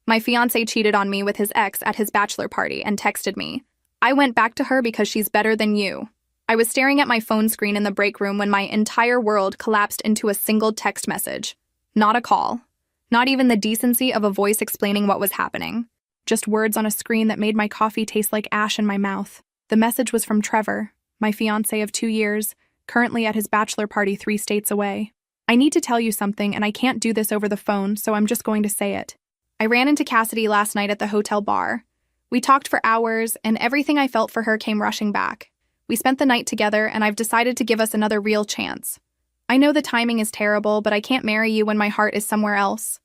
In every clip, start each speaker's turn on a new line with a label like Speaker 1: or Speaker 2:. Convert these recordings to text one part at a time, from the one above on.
Speaker 1: My fiancé cheated on me with his ex at his bachelor party and texted me. I went back to her because she's better than you. I was staring at my phone screen in the break room when my entire world collapsed into a single text message. Not a call. Not even the decency of a voice explaining what was happening. Just words on a screen that made my coffee taste like ash in my mouth. The message was from Trevor, my fiancé of 2 years, currently at his bachelor party 3 states away. I need to tell you something, and I can't do this over the phone, so I'm just going to say it. I ran into Cassidy last night at the hotel bar. We talked for hours, and everything I felt for her came rushing back. We spent the night together, and I've decided to give us another real chance. I know the timing is terrible, but I can't marry you when my heart is somewhere else.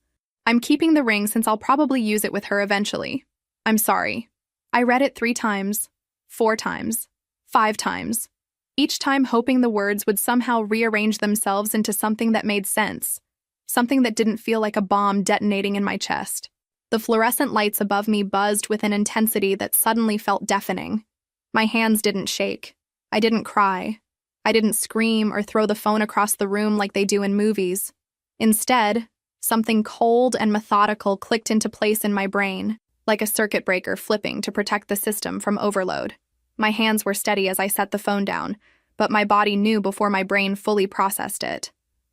Speaker 1: I'm keeping the ring since I'll probably use it with her eventually. I'm sorry. I read it 3 times, 4 times, 5 times, each time hoping the words would somehow rearrange themselves into something that made sense, something that didn't feel like a bomb detonating in my chest. The fluorescent lights above me buzzed with an intensity that suddenly felt deafening. My hands didn't shake. I didn't cry. I didn't scream or throw the phone across the room like they do in movies. Instead, something cold and methodical clicked into place in my brain, like a circuit breaker flipping to protect the system from overload. My hands were steady as I set the phone down, but my body knew before my brain fully processed it.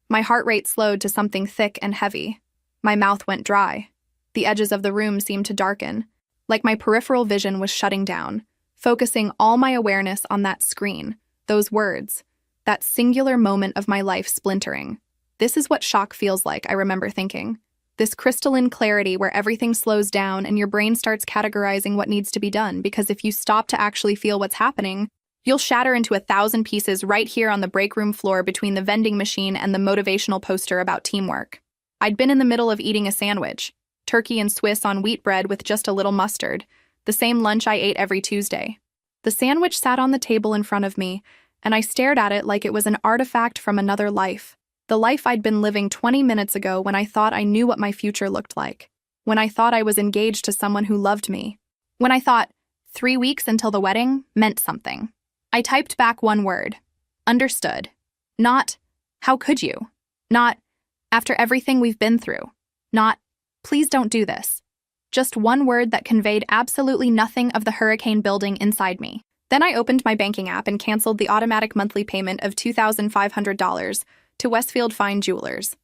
Speaker 1: My heart rate slowed to something thick and heavy. My mouth went dry. The edges of the room seemed to darken, like my peripheral vision was shutting down, focusing all my awareness on that screen, those words, that singular moment of my life splintering. This is what shock feels like, I remember thinking. This crystalline clarity where everything slows down and your brain starts categorizing what needs to be done, because if you stop to actually feel what's happening, you'll shatter into 1,000 pieces right here on the break room floor between the vending machine and the motivational poster about teamwork. I'd been in the middle of eating a sandwich, turkey and Swiss on wheat bread with just a little mustard, the same lunch I ate every Tuesday. The sandwich sat on the table in front of me, and I stared at it like it was an artifact from another life. The life I'd been living 20 minutes ago when I thought I knew what my future looked like. When I thought I was engaged to someone who loved me. When I thought 3 weeks until the wedding meant something. I typed back one word. Understood. Not, how could you? Not, after everything we've been through. Not, please don't do this. Just one word that conveyed absolutely nothing of the hurricane building inside me. Then I opened my banking app and canceled the automatic monthly payment of $2,500 to Westfield Fine Jewelers.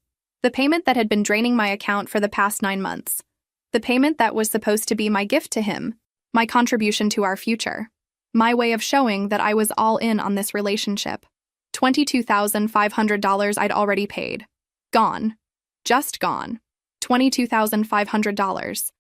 Speaker 1: The payment that had been draining my account for the past 9 months. The payment that was supposed to be my gift to him, my contribution to our future. My way of showing that I was all in on this relationship. $22,500 I'd already paid. Gone. Just gone. $22,500.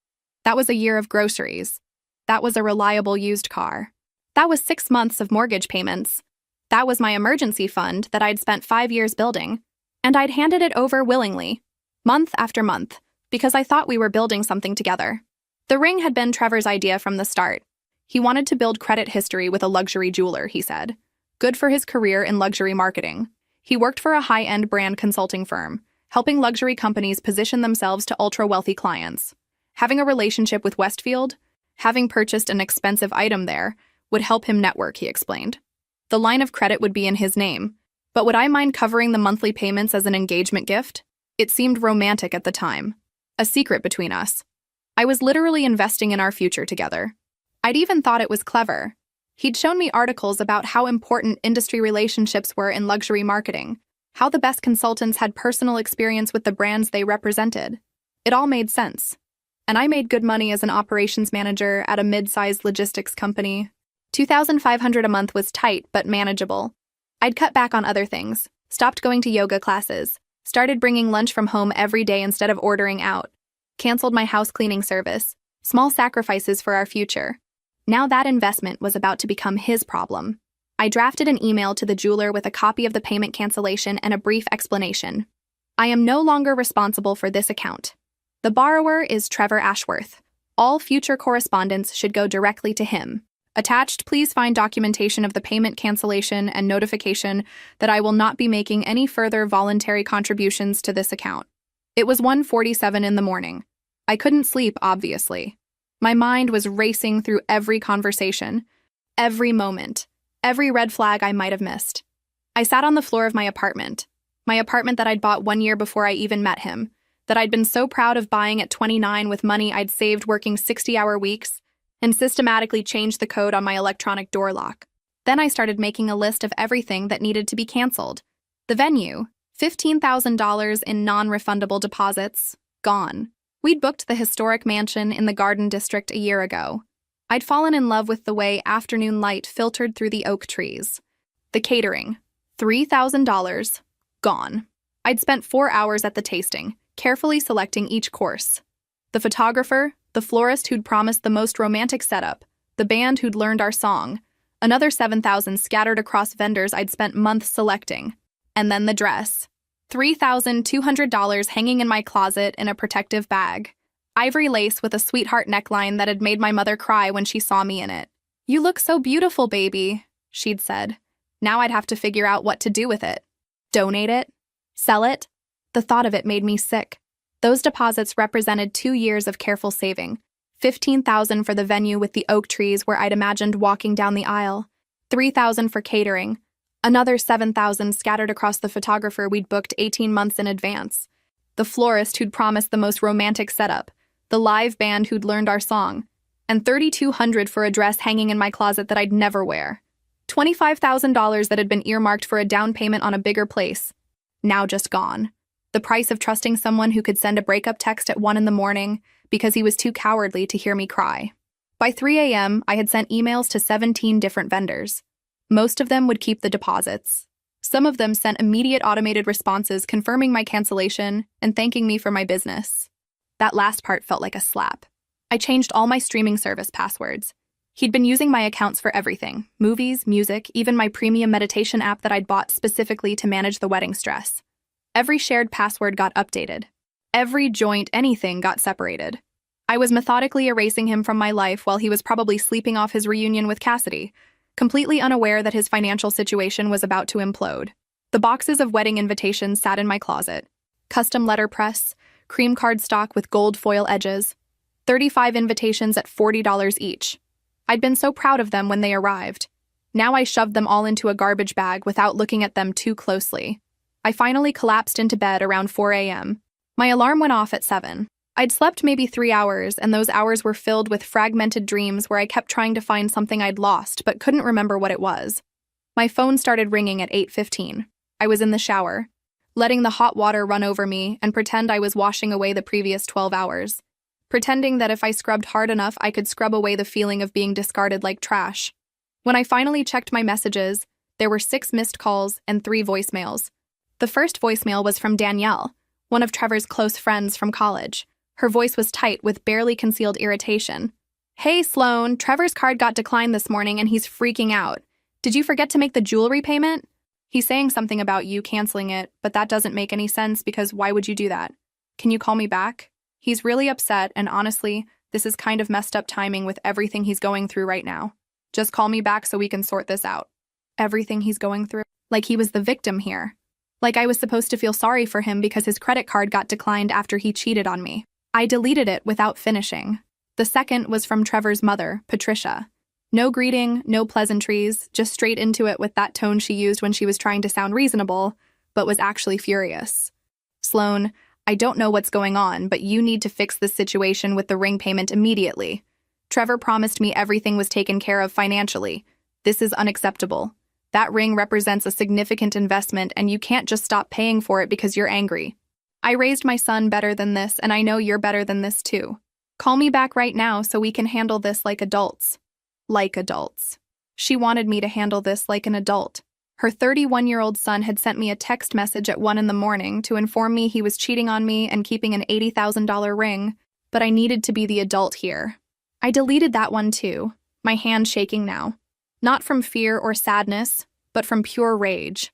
Speaker 1: That was a year of groceries. That was a reliable used car. That was 6 months of mortgage payments. That was my emergency fund that I'd spent 5 years building. And I'd handed it over willingly, month after month, because I thought we were building something together. The ring had been Trevor's idea from the start. He wanted to build credit history with a luxury jeweler, he said. Good for his career in luxury marketing. He worked for a high-end brand consulting firm, helping luxury companies position themselves to ultra-wealthy clients. Having a relationship with Westfield, having purchased an expensive item there, would help him network, he explained. The line of credit would be in his name, but would I mind covering the monthly payments as an engagement gift? It seemed romantic at the time. A secret between us. I was literally investing in our future together. I'd even thought it was clever. He'd shown me articles about how important industry relationships were in luxury marketing, how the best consultants had personal experience with the brands they represented. It all made sense. And I made good money as an operations manager at a mid-sized logistics company. $2,500 a month was tight but manageable. I'd cut back on other things, stopped going to yoga classes, started bringing lunch from home every day instead of ordering out, canceled my house cleaning service, small sacrifices for our future. Now that investment was about to become his problem. I drafted an email to the jeweler with a copy of the payment cancellation and a brief explanation. I am no longer responsible for this account. The borrower is Trevor Ashworth. All future correspondence should go directly to him. Attached, please find documentation of the payment cancellation and notification that I will not be making any further voluntary contributions to this account. It was 1:47 in the morning. I couldn't sleep, obviously. My mind was racing through every conversation, every moment, every red flag I might have missed. I sat on the floor of my apartment that I'd bought 1 year before I even met him, that I'd been so proud of buying at 29 with money I'd saved working 60-hour weeks, and systematically changed the code on my electronic door lock. Then I started making a list of everything that needed to be canceled. The venue, $15,000 in non-refundable deposits, gone. We'd booked the historic mansion in the Garden District a year ago. I'd fallen in love with the way afternoon light filtered through the oak trees. The catering, $3,000, gone. I'd spent 4 hours at the tasting, carefully selecting each course. The photographer, the florist who'd promised the most romantic setup, the band who'd learned our song, another $7,000 scattered across vendors I'd spent months selecting. And then the dress, $3,200 hanging in my closet in a protective bag. Ivory lace with a sweetheart neckline that had made my mother cry when she saw me in it. "You look so beautiful, baby," she'd said. Now I'd have to figure out what to do with it. Donate it? Sell it? The thought of it made me sick. Those deposits represented 2 years of careful saving. $15,000 for the venue with the oak trees where I'd imagined walking down the aisle. $3,000 for catering. Another $7,000 scattered across the photographer we'd booked 18 months in advance. The florist who'd promised the most romantic setup. The live band who'd learned our song. And $3,200 for a dress hanging in my closet that I'd never wear. $25,000 that had been earmarked for a down payment on a bigger place. Now just gone. The price of trusting someone who could send a breakup text at 1 in the morning because he was too cowardly to hear me cry. By 3 a.m., I had sent emails to 17 different vendors. Most of them would keep the deposits. Some of them sent immediate automated responses confirming my cancellation and thanking me for my business. That last part felt like a slap. I changed all my streaming service passwords. He'd been using my accounts for everything: movies, music, even my premium meditation app that I'd bought specifically to manage the wedding stress. Every shared password got updated. Every joint anything got separated. I was methodically erasing him from my life while he was probably sleeping off his reunion with Cassidy, completely unaware that his financial situation was about to implode. The boxes of wedding invitations sat in my closet. Custom letterpress, cream cardstock with gold foil edges, 35 invitations at $40 each. I'd been so proud of them when they arrived. Now I shoved them all into a garbage bag without looking at them too closely. I finally collapsed into bed around 4 a.m. My alarm went off at 7. I'd slept maybe 3 hours, and those hours were filled with fragmented dreams where I kept trying to find something I'd lost but couldn't remember what it was. My phone started ringing at 8:15. I was in the shower, letting the hot water run over me and pretend I was washing away the previous 12 hours. Pretending that if I scrubbed hard enough, I could scrub away the feeling of being discarded like trash. When I finally checked my messages, there were 6 missed calls and 3 voicemails. The first voicemail was from Danielle, one of Trevor's close friends from college. Her voice was tight with barely concealed irritation. "Hey, Sloan, Trevor's card got declined this morning and he's freaking out. Did you forget to make the jewelry payment? He's saying something about you canceling it, but that doesn't make any sense because why would you do that? Can you call me back? He's really upset, and honestly, this is kind of messed up timing with everything he's going through right now. Just call me back so we can sort this out." Everything he's going through? Like he was the victim here. Like I was supposed to feel sorry for him because his credit card got declined after he cheated on me. I deleted it without finishing. The second was from Trevor's mother, Patricia. No greeting, no pleasantries, just straight into it with that tone she used when she was trying to sound reasonable, but was actually furious. "Sloan, I don't know what's going on, but you need to fix this situation with the ring payment immediately. Trevor promised me everything was taken care of financially. This is unacceptable. That ring represents a significant investment, and you can't just stop paying for it because you're angry. I raised my son better than this, and I know you're better than this too. Call me back right now so we can handle this like adults." Like adults. She wanted me to handle this like an adult. Her 31-year-old son had sent me a text message at 1 in the morning to inform me he was cheating on me and keeping an $80,000 ring, but I needed to be the adult here. I deleted that one too, my hand shaking now. Not from fear or sadness, but from pure rage.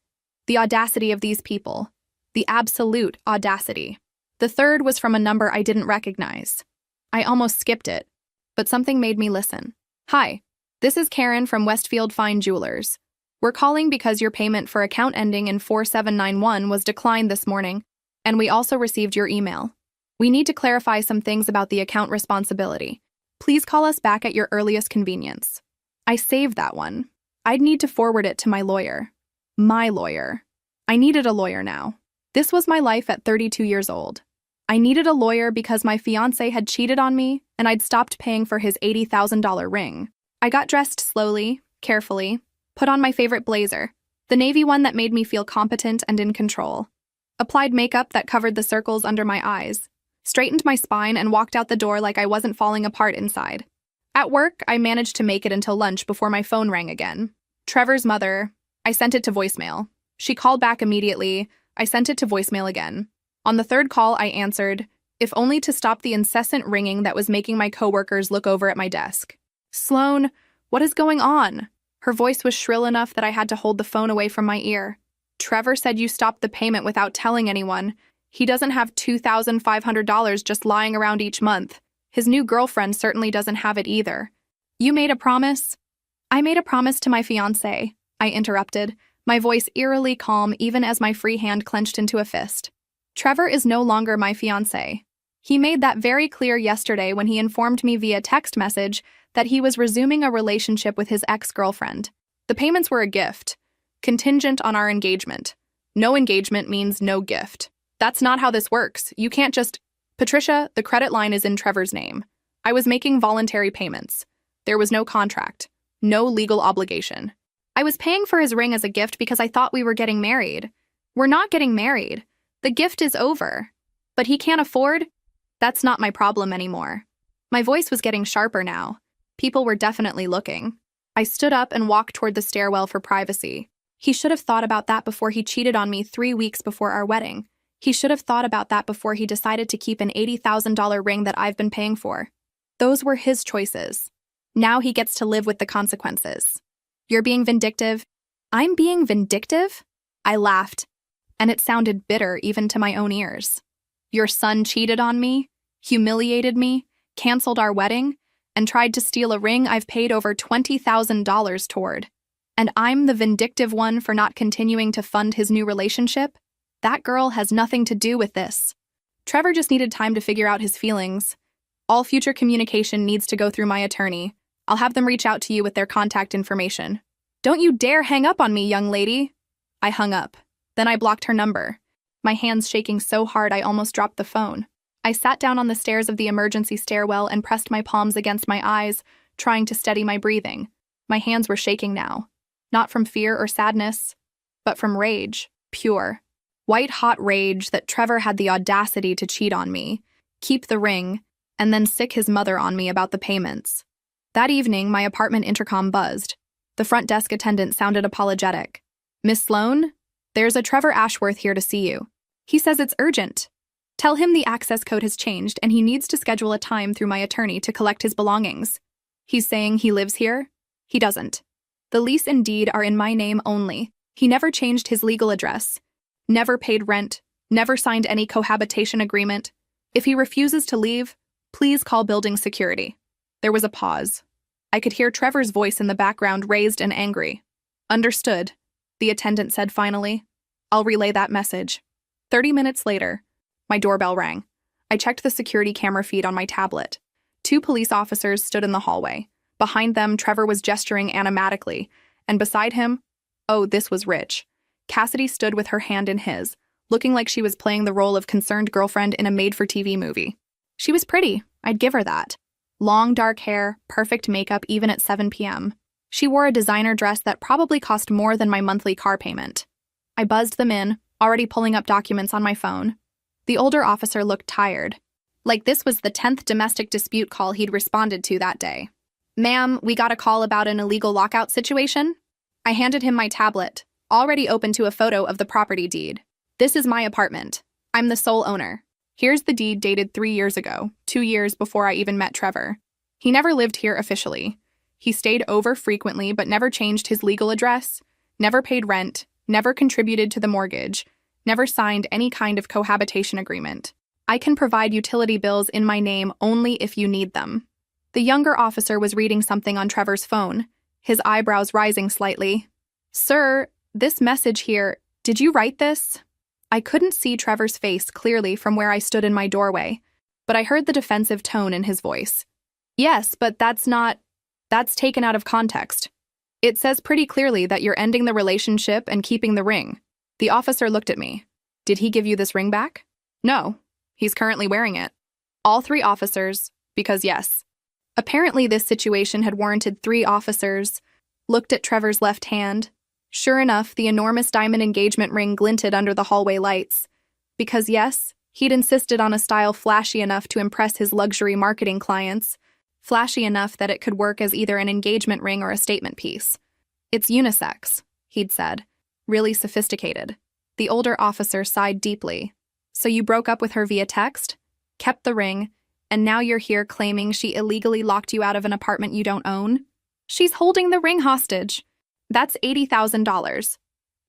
Speaker 1: The audacity of these people. The absolute audacity. The third was from a number I didn't recognize. I almost skipped it, but something made me listen. "Hi, this is Karen from Westfield Fine Jewelers. We're calling because your payment for account ending in 4791 was declined this morning, and we also received your email. We need to clarify some things about the account responsibility. Please call us back at your earliest convenience." I saved that one. I'd need to forward it to my lawyer. My lawyer. I needed a lawyer now. This was my life at 32 years old. I needed a lawyer because my fiancé had cheated on me and I'd stopped paying for his $80,000 ring. I got dressed slowly, carefully, put on my favorite blazer, the navy one that made me feel competent and in control, applied makeup that covered the circles under my eyes, straightened my spine, and walked out the door like I wasn't falling apart inside. At work, I managed to make it until lunch before my phone rang again. Trevor's mother. I sent it to voicemail. She called back immediately. I sent it to voicemail again. On the third call, I answered, if only to stop the incessant ringing that was making my coworkers look over at my desk. Sloan, what is going on? Her voice was shrill enough that I had to hold the phone away from my ear. Trevor said you stopped the payment without telling anyone. He doesn't have $2,500 just lying around each month. His new girlfriend certainly doesn't have it either. You made a promise? I made a promise to my fiancé, I interrupted, my voice eerily calm even as my free hand clenched into a fist. Trevor is no longer my fiancé. He made that very clear yesterday when he informed me via text message that he was resuming a relationship with his ex-girlfriend. The payments were a gift, contingent on our engagement. No engagement means no gift. That's not how this works. You can't just... Patricia, the credit line is in Trevor's name. I was making voluntary payments. There was no contract, no legal obligation. I was paying for his ring as a gift because I thought we were getting married. We're not getting married. The gift is over. But he can't afford? That's not my problem anymore. My voice was getting sharper now. People were definitely looking. I stood up and walked toward the stairwell for privacy. He should have thought about that before he cheated on me 3 weeks before our wedding. He should have thought about that before he decided to keep an $80,000 ring that I've been paying for. Those were his choices. Now he gets to live with the consequences. You're being vindictive? I'm being vindictive? I laughed, and it sounded bitter even to my own ears. Your son cheated on me, humiliated me, canceled our wedding, and tried to steal a ring I've paid over $20,000 toward. And I'm the vindictive one for not continuing to fund his new relationship? That girl has nothing to do with this. Trevor just needed time to figure out his feelings. All future communication needs to go through my attorney. I'll have them reach out to you with their contact information. Don't you dare hang up on me, young lady. I hung up. Then I blocked her number, my hands shaking so hard I almost dropped the phone. I sat down on the stairs of the emergency stairwell and pressed my palms against my eyes, trying to steady my breathing. My hands were shaking now. Not from fear or sadness, but from rage, pure. White-hot rage that Trevor had the audacity to cheat on me, keep the ring, and then sick his mother on me about the payments. That evening, my apartment intercom buzzed. The front desk attendant sounded apologetic. Miss Sloan, there's a Trevor Ashworth here to see you. He says it's urgent. Tell him the access code has changed and he needs to schedule a time through my attorney to collect his belongings. He's saying he lives here? He doesn't. The lease and deed are in my name only. He never changed his legal address. Never paid rent, never signed any cohabitation agreement. If he refuses to leave, please call building security. There was a pause. I could hear Trevor's voice in the background, raised and angry. Understood, the attendant said finally. I'll relay that message. 30 minutes later, my doorbell rang. I checked the security camera feed on my tablet. 2 police officers stood in the hallway. Behind them, Trevor was gesturing animatically, and beside him, oh, this was rich. Cassidy stood with her hand in his, looking like she was playing the role of concerned girlfriend in a made-for-TV movie. She was pretty, I'd give her that. Long dark hair, perfect makeup even at 7 p.m. She wore a designer dress that probably cost more than my monthly car payment. I buzzed them in, already pulling up documents on my phone. The older officer looked tired, like this was the 10th domestic dispute call he'd responded to that day. Ma'am, we got a call about an illegal lockout situation? I handed him my tablet, already open to a photo of the property deed. This is my apartment. I'm the sole owner. Here's the deed dated 3 years ago, 2 years before I even met Trevor. He never lived here officially. He stayed over frequently but never changed his legal address, never paid rent, never contributed to the mortgage, never signed any kind of cohabitation agreement. I can provide utility bills in my name only if you need them. The younger officer was reading something on Trevor's phone, his eyebrows rising slightly. Sir, this message here, did you write this? I couldn't see Trevor's face clearly from where I stood in my doorway, but I heard the defensive tone in his voice. Yes, but that's taken out of context. It says pretty clearly that you're ending the relationship and keeping the ring. The officer looked at me. Did he give you this ring back? No. He's currently wearing it. All 3 officers, because yes. Apparently, this situation had warranted 3 officers, looked at Trevor's left hand. Sure enough, the enormous diamond engagement ring glinted under the hallway lights. Because yes, he'd insisted on a style flashy enough to impress his luxury marketing clients, flashy enough that it could work as either an engagement ring or a statement piece. It's unisex, he'd said, really sophisticated. The older officer sighed deeply. So you broke up with her via text, kept the ring, and now you're here claiming she illegally locked you out of an apartment you don't own? She's holding the ring hostage. That's $80,000.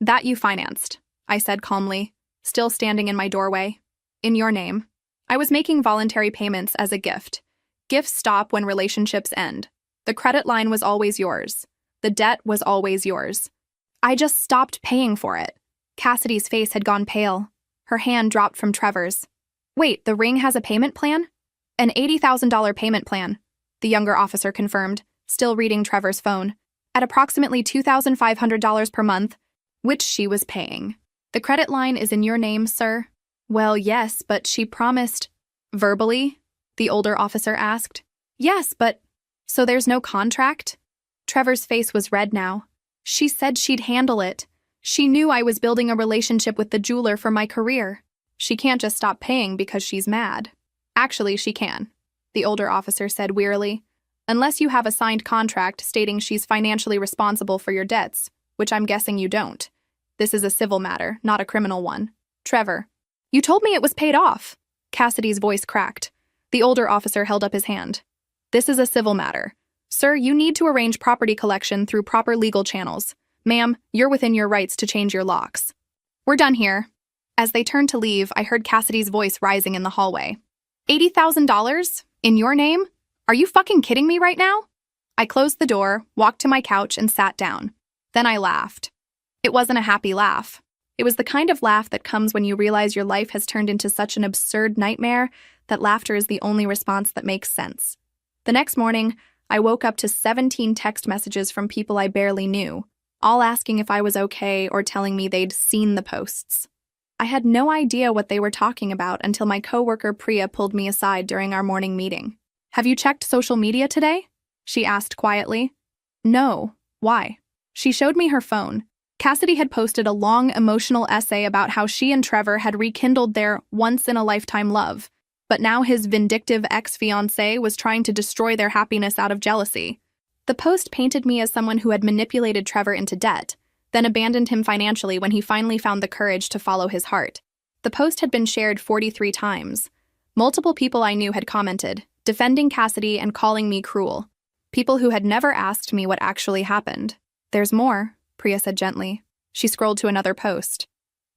Speaker 1: That you financed, I said calmly, still standing in my doorway. In your name. I was making voluntary payments as a gift. Gifts stop when relationships end. The credit line was always yours. The debt was always yours. I just stopped paying for it. Cassidy's face had gone pale. Her hand dropped from Trevor's. Wait, the ring has a payment plan? An $80,000 payment plan, the younger officer confirmed, still reading Trevor's phone, at approximately $2,500 per month, which she was paying. The credit line is in your name, sir? Well, yes, but she promised. Verbally? The older officer asked. Yes, but... So there's no contract? Trevor's face was red now. She said she'd handle it. She knew I was building a relationship with the jeweler for my career. She can't just stop paying because she's mad. Actually, she can, the older officer said wearily. Unless you have a signed contract stating she's financially responsible for your debts, which I'm guessing you don't. This is a civil matter, not a criminal one. Trevor. You told me it was paid off. Cassidy's voice cracked. The older officer held up his hand. This is a civil matter. Sir, you need to arrange property collection through proper legal channels. Ma'am, you're within your rights to change your locks. We're done here. As they turned to leave, I heard Cassidy's voice rising in the hallway. $80,000? In your name? Are you fucking kidding me right now? I closed the door, walked to my couch, and sat down. Then I laughed. It wasn't a happy laugh. It was the kind of laugh that comes when you realize your life has turned into such an absurd nightmare that laughter is the only response that makes sense. The next morning, I woke up to 17 text messages from people I barely knew, all asking if I was okay or telling me they'd seen the posts. I had no idea what they were talking about until my coworker Priya pulled me aside during our morning meeting. Have you checked social media today? She asked quietly. No. Why? She showed me her phone. Cassidy had posted a long, emotional essay about how she and Trevor had rekindled their once-in-a-lifetime love, but now his vindictive ex-fiancé was trying to destroy their happiness out of jealousy. The post painted me as someone who had manipulated Trevor into debt, then abandoned him financially when he finally found the courage to follow his heart. The post had been shared 43 times. Multiple people I knew had commented, defending Cassidy and calling me cruel. People who had never asked me what actually happened. There's more, Priya said gently. She scrolled to another post.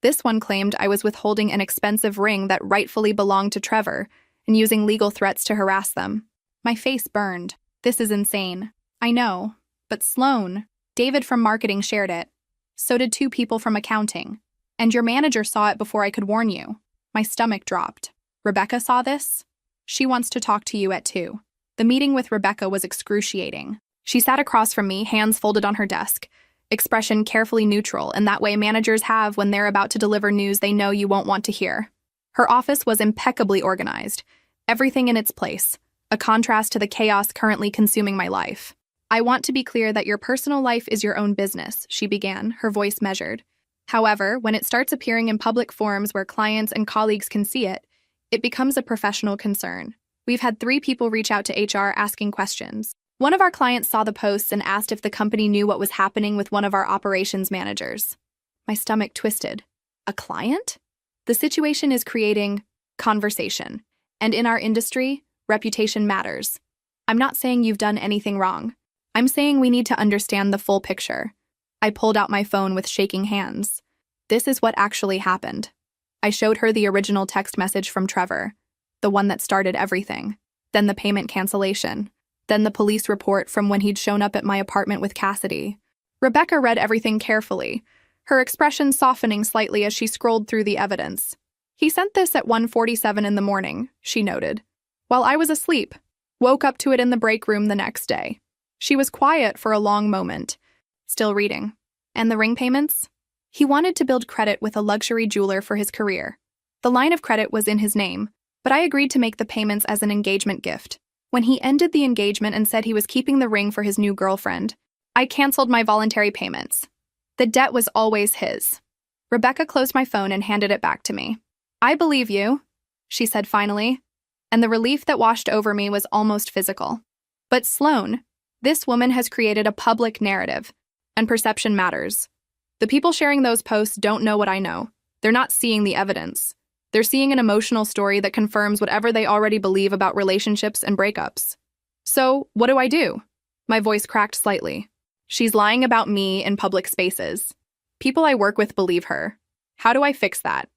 Speaker 1: This one claimed I was withholding an expensive ring that rightfully belonged to Trevor and using legal threats to harass them. My face burned. This is insane. I know. But Sloan, David from marketing shared it. So did 2 people from accounting. And your manager saw it before I could warn you. My stomach dropped. Rebecca saw this? She wants to talk to you at 2. The meeting with Rebecca was excruciating. She sat across from me, hands folded on her desk, expression carefully neutral, and that way managers have when they're about to deliver news they know you won't want to hear. Her office was impeccably organized, everything in its place, a contrast to the chaos currently consuming my life. I want to be clear that your personal life is your own business, she began, her voice measured. However, when it starts appearing in public forums where clients and colleagues can see it, it becomes a professional concern. We've had 3 people reach out to HR asking questions. One of our clients saw the posts and asked if the company knew what was happening with one of our operations managers. My stomach twisted. A client? The situation is creating conversation. And in our industry, reputation matters. I'm not saying you've done anything wrong. I'm saying we need to understand the full picture. I pulled out my phone with shaking hands. This is what actually happened. I showed her the original text message from Trevor, the one that started everything, then the payment cancellation, then the police report from when he'd shown up at my apartment with Cassidy. Rebecca read everything carefully, her expression softening slightly as she scrolled through the evidence. He sent this at 1:47 in the morning, she noted, while I was asleep. Woke up to it in the break room the next day. She was quiet for a long moment, still reading. And the ring payments? He wanted to build credit with a luxury jeweler for his career. The line of credit was in his name, but I agreed to make the payments as an engagement gift. When he ended the engagement and said he was keeping the ring for his new girlfriend, I canceled my voluntary payments. The debt was always his. Rebecca closed my phone and handed it back to me. "I believe you," she said finally, and the relief that washed over me was almost physical. But Sloan, this woman has created a public narrative, and perception matters. The people sharing those posts don't know what I know. They're not seeing the evidence. They're seeing an emotional story that confirms whatever they already believe about relationships and breakups. So, what do? My voice cracked slightly. She's lying about me in public spaces. People I work with believe her. How do I fix that?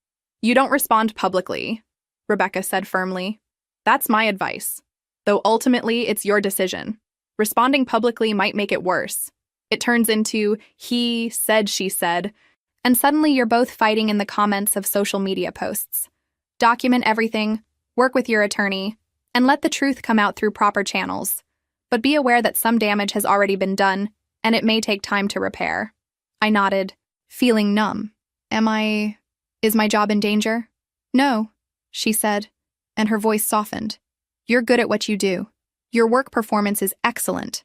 Speaker 1: You don't respond publicly, Rebecca said firmly. That's my advice. Though ultimately, it's your decision. Responding publicly might make it worse. It turns into he said, she said, and suddenly you're both fighting in the comments of social media posts. Document everything, work with your attorney, and let the truth come out through proper channels. But be aware that some damage has already been done, and it may take time to repair. I nodded, feeling numb. Is my job in danger? No, she said, and her voice softened. You're good at what you do. Your work performance is excellent.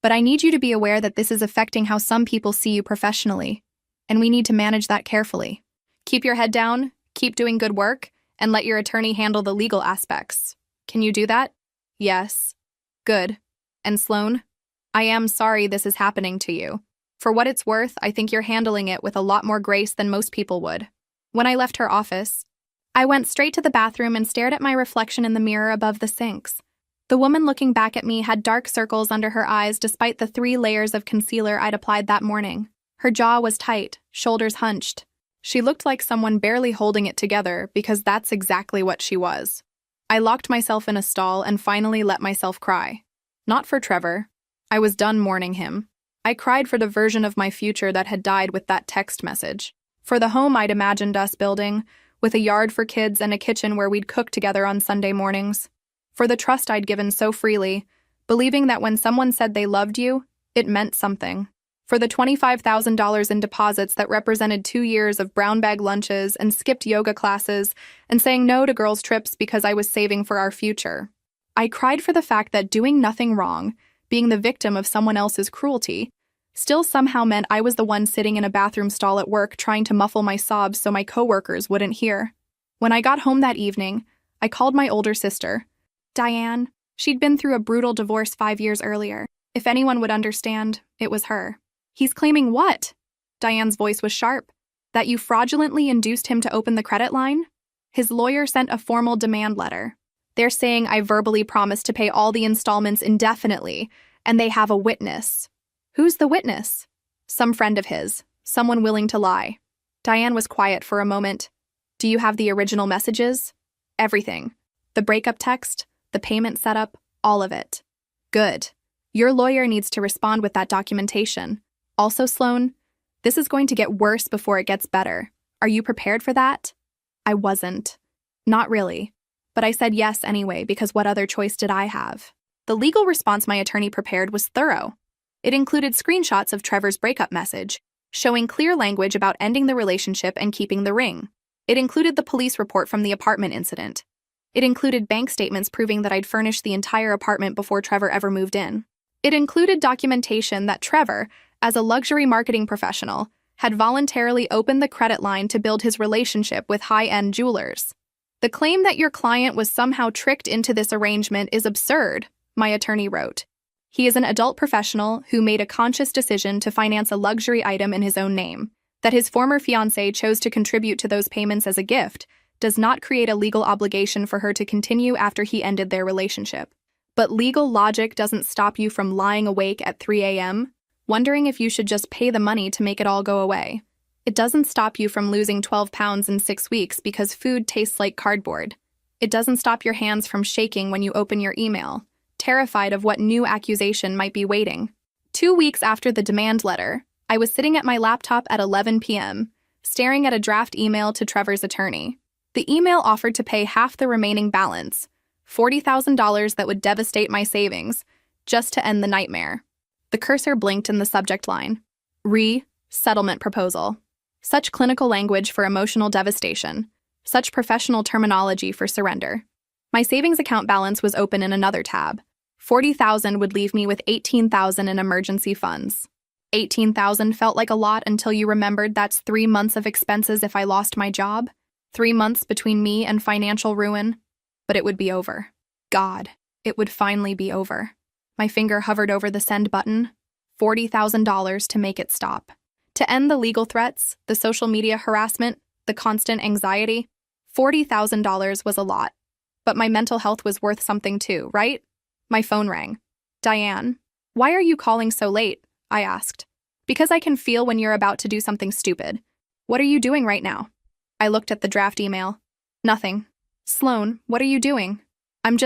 Speaker 1: But I need you to be aware that this is affecting how some people see you professionally, and we need to manage that carefully. Keep your head down, keep doing good work, and let your attorney handle the legal aspects. Can you do that? Yes. Good. And Sloan, I am sorry this is happening to you. For what it's worth, I think you're handling it with a lot more grace than most people would. When I left her office, I went straight to the bathroom and stared at my reflection in the mirror above the sinks. The woman looking back at me had dark circles under her eyes despite the 3 layers of concealer I'd applied that morning. Her jaw was tight, shoulders hunched. She looked like someone barely holding it together because that's exactly what she was. I locked myself in a stall and finally let myself cry. Not for Trevor. I was done mourning him. I cried for the version of my future that had died with that text message. For the home I'd imagined us building, with a yard for kids and a kitchen where we'd cook together on Sunday mornings. For the trust I'd given so freely, believing that when someone said they loved you, it meant something. For the $25,000 in deposits that represented 2 years of brown bag lunches and skipped yoga classes and saying no to girls' trips because I was saving for our future. I cried for the fact that doing nothing wrong, being the victim of someone else's cruelty, still somehow meant I was the one sitting in a bathroom stall at work trying to muffle my sobs so my coworkers wouldn't hear. When I got home that evening, I called my older sister, Diane. She'd been through a brutal divorce 5 years earlier. If anyone would understand, it was her. He's claiming what? Diane's voice was sharp. That you fraudulently induced him to open the credit line? His lawyer sent a formal demand letter. They're saying I verbally promised to pay all the installments indefinitely, and they have a witness. Who's the witness? Some friend of his, someone willing to lie. Diane was quiet for a moment. Do you have the original messages? Everything. The breakup text, the payment setup, all of it. Good. Your lawyer needs to respond with that documentation. Also, Sloan, this is going to get worse before it gets better. Are you prepared for that? I wasn't. Not really. But I said yes anyway because what other choice did I have? The legal response my attorney prepared was thorough. It included screenshots of Trevor's breakup message, showing clear language about ending the relationship and keeping the ring. It included the police report from the apartment incident. It included bank statements proving that I'd furnished the entire apartment before Trevor ever moved in. It included documentation that Trevor, as a luxury marketing professional, had voluntarily opened the credit line to build his relationship with high-end jewelers. The claim that your client was somehow tricked into this arrangement is absurd, my attorney wrote. He is an adult professional who made a conscious decision to finance a luxury item in his own name. That his former fiancé chose to contribute to those payments as a gift does not create a legal obligation for her to continue after he ended their relationship. But legal logic doesn't stop you from lying awake at 3 a.m., wondering if you should just pay the money to make it all go away. It doesn't stop you from losing 12 pounds in 6 weeks because food tastes like cardboard. It doesn't stop your hands from shaking when you open your email, terrified of what new accusation might be waiting. 2 weeks after the demand letter, I was sitting at my laptop at 11 p.m., staring at a draft email to Trevor's attorney. The email offered to pay half the remaining balance, $40,000 that would devastate my savings, just to end the nightmare. The cursor blinked in the subject line. Settlement proposal. Such clinical language for emotional devastation. Such professional terminology for surrender. My savings account balance was open in another tab. 40,000 would leave me with 18,000 in emergency funds. 18,000 felt like a lot until you remembered that's 3 months of expenses if I lost my job. 3 months between me and financial ruin. But it would be over. God, it would finally be over. My finger hovered over the send button. $40,000 to make it stop. To end the legal threats, the social media harassment, the constant anxiety. $40,000 was a lot. But my mental health was worth something too, right? My phone rang. Diane, why are you calling so late? I asked. Because I can feel when you're about to do something stupid. What are you doing right now? I looked at the draft email. Nothing. Sloan, what are you doing? I'm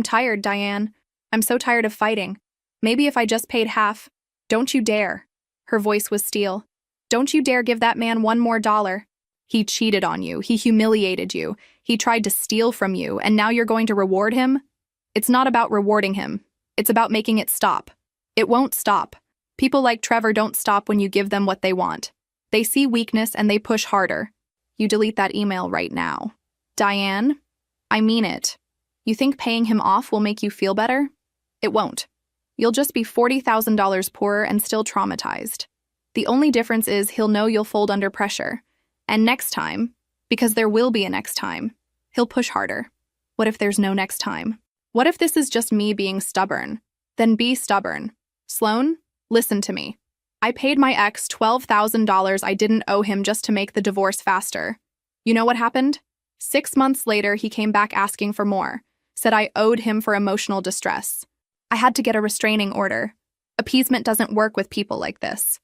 Speaker 1: tired, Diane. I'm so tired of fighting. Maybe if I just paid half. Don't you dare. Her voice was steel. Don't you dare give that man $1 more. He cheated on you. He humiliated you. He tried to steal from you, and now you're going to reward him? It's not about rewarding him. It's about making it stop. It won't stop. People like Trevor don't stop when you give them what they want. They see weakness and they push harder. You delete that email right now. Diane, I mean it. You think paying him off will make you feel better? It won't. You'll just be $40,000 poorer and still traumatized. The only difference is he'll know you'll fold under pressure. And next time, because there will be a next time, he'll push harder. What if there's no next time? What if this is just me being stubborn? Then be stubborn. Sloan, listen to me. I paid my ex $12,000 I didn't owe him just to make the divorce faster. You know what happened? 6 months later, he came back asking for more, said I owed him for emotional distress. I had to get a restraining order. Appeasement doesn't work with people like this.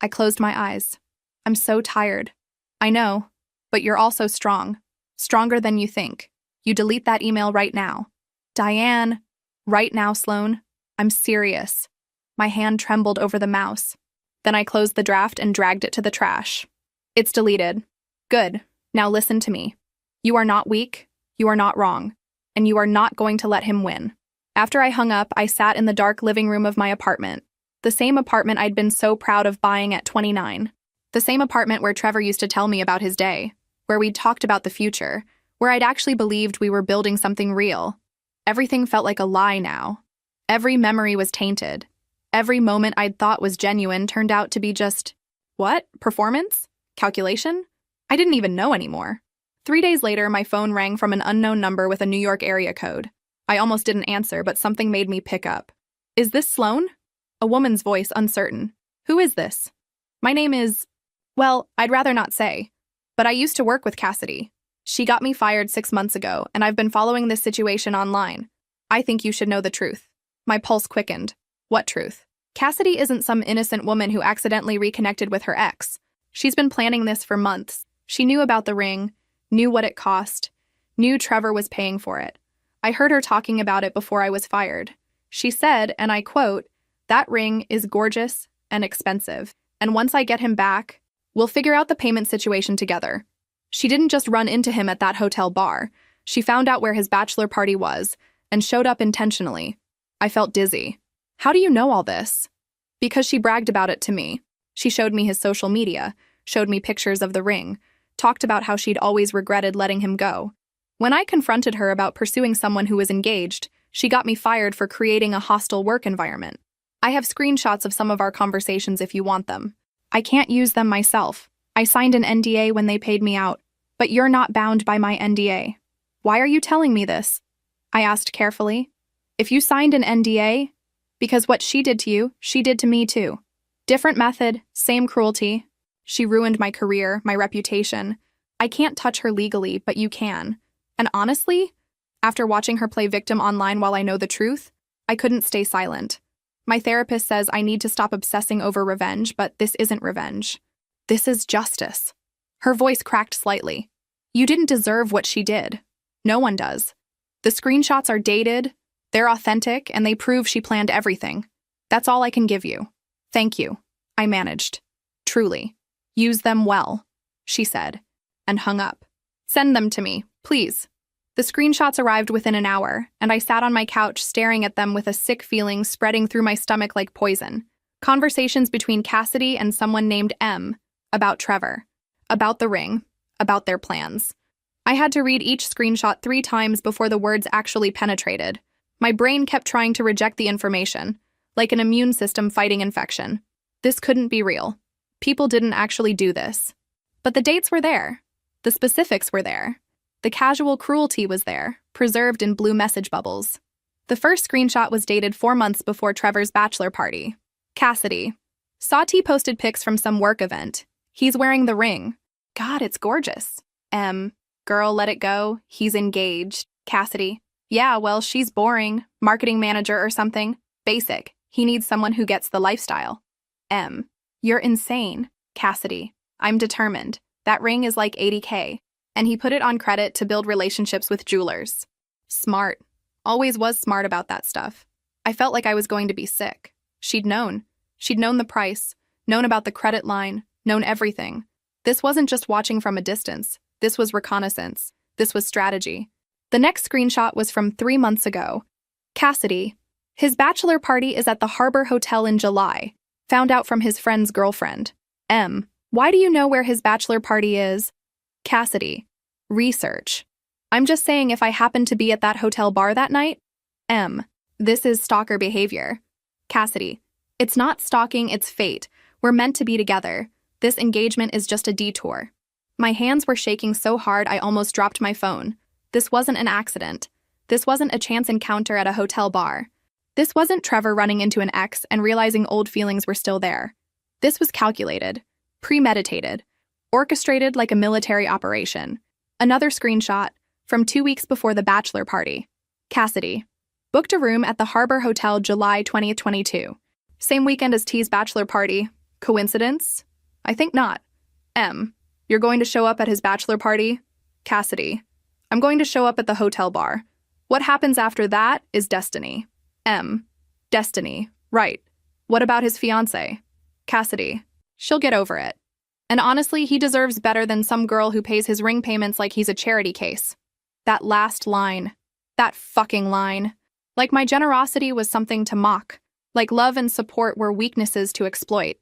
Speaker 1: I closed my eyes. I'm so tired. I know, but you're also strong. Stronger than you think. You delete that email right now. Diane. Right now, Sloan. I'm serious. My hand trembled over the mouse. Then I closed the draft and dragged it to the trash. It's deleted. Good. Now listen to me. You are not weak. You are not wrong. And you are not going to let him win. After I hung up, I sat in the dark living room of my apartment. The same apartment I'd been so proud of buying at 29. The same apartment where Trevor used to tell me about his day, where we'd talked about the future, where I'd actually believed we were building something real. Everything felt like a lie now. Every memory was tainted. Every moment I'd thought was genuine turned out to be just, what? Performance? Calculation? I didn't even know anymore. 3 days later, my phone rang from an unknown number with a New York area code. I almost didn't answer, but something made me pick up. Is this Sloan? A woman's voice, uncertain. Who is this? My name is... Well, I'd rather not say. But I used to work with Cassidy. She got me fired 6 months ago, and I've been following this situation online. I think you should know the truth. My pulse quickened. What truth? Cassidy isn't some innocent woman who accidentally reconnected with her ex. She's been planning this for months. She knew about the ring, knew what it cost, knew Trevor was paying for it. I heard her talking about it before I was fired. She said, and I quote, "That ring is gorgeous and expensive, and once I get him back, we'll figure out the payment situation together." She didn't just run into him at that hotel bar. She found out where his bachelor party was and showed up intentionally. I felt dizzy. How do you know all this? Because she bragged about it to me. She showed me his social media, showed me pictures of the ring, talked about how she'd always regretted letting him go. When I confronted her about pursuing someone who was engaged, she got me fired for creating a hostile work environment. I have screenshots of some of our conversations if you want them. I can't use them myself. I signed an NDA when they paid me out, but you're not bound by my NDA. Why are you telling me this? I asked carefully. If you signed an NDA, because what she did to you, she did to me too. Different method, same cruelty. She ruined my career, my reputation. I can't touch her legally, but you can. And honestly, after watching her play victim online while I know the truth, I couldn't stay silent. My therapist says I need to stop obsessing over revenge, but this isn't revenge. This is justice. Her voice cracked slightly. You didn't deserve what she did. No one does. The screenshots are dated, they're authentic, and they prove she planned everything. That's all I can give you. Thank you. I managed. Truly. Use them well, she said, and hung up. Send them to me, please. The screenshots arrived within an hour, and I sat on my couch staring at them with a sick feeling spreading through my stomach like poison. Conversations between Cassidy and someone named M, about Trevor, about the ring, about their plans. I had to read each screenshot 3 times before the words actually penetrated. My brain kept trying to reject the information, like an immune system fighting infection. This couldn't be real. People didn't actually do this. But the dates were there. The specifics were there. The casual cruelty was there, preserved in blue message bubbles. The first screenshot was dated 4 months before Trevor's bachelor party. Cassidy. Saw T posted pics from some work event. He's wearing the ring. God, it's gorgeous. Girl, let it go. He's engaged. Cassidy. Yeah, well, she's boring. Marketing manager or something. Basic. He needs someone who gets the lifestyle. You're insane. Cassidy. I'm determined. That ring is like $80K. And he put it on credit to build relationships with jewelers. Smart. Always was smart about that stuff. I felt like I was going to be sick. She'd known. She'd known the price, known about the credit line, known everything. This wasn't just watching from a distance. This was reconnaissance. This was strategy. The next screenshot was from 3 months ago. Cassidy. His bachelor party is at the Harbor Hotel in July. Found out from his friend's girlfriend. Why do you know where his bachelor party is? Cassidy. Research. I'm just saying if I happened to be at that hotel bar that night. This is stalker behavior. Cassidy. It's not stalking, it's fate. We're meant to be together. This engagement is just a detour. My hands were shaking so hard I almost dropped my phone. This wasn't an accident. This wasn't a chance encounter at a hotel bar. This wasn't Trevor running into an ex and realizing old feelings were still there. This was calculated, premeditated, orchestrated like a military operation. Another screenshot from 2 weeks before the bachelor party. Cassidy. Booked a room at the Harbor Hotel July 20th, 22. Same weekend as T's bachelor party. Coincidence? I think not. You're going to show up at his bachelor party? Cassidy. I'm going to show up at the hotel bar. What happens after that is destiny. Destiny. Right. What about his fiancé? Cassidy. She'll get over it. And honestly, he deserves better than some girl who pays his ring payments like he's a charity case. That last line. That fucking line. Like my generosity was something to mock. Like love and support were weaknesses to exploit.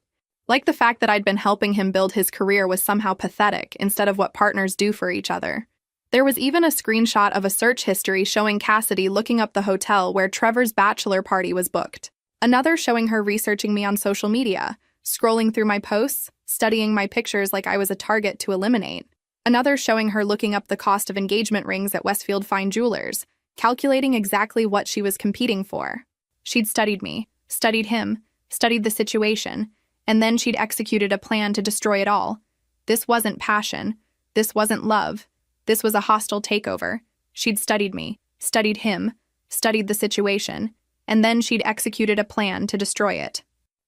Speaker 1: Like the fact that I'd been helping him build his career was somehow pathetic instead of what partners do for each other. There was even a screenshot of a search history showing Cassidy looking up the hotel where Trevor's bachelor party was booked. Another showing her researching me on social media, scrolling through my posts, studying my pictures like I was a target to eliminate. Another showing her looking up the cost of engagement rings at Westfield Fine Jewelers, calculating exactly what she was competing for. She'd studied me, studied him, studied the situation, and then she'd executed a plan to destroy it all. This wasn't passion. This wasn't love. This was a hostile takeover. She'd studied me, studied him, studied the situation, and then she'd executed a plan to destroy it.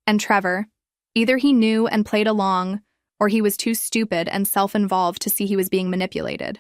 Speaker 1: And Trevor, either he knew and played along, or he was too stupid and self-involved to see he was being manipulated.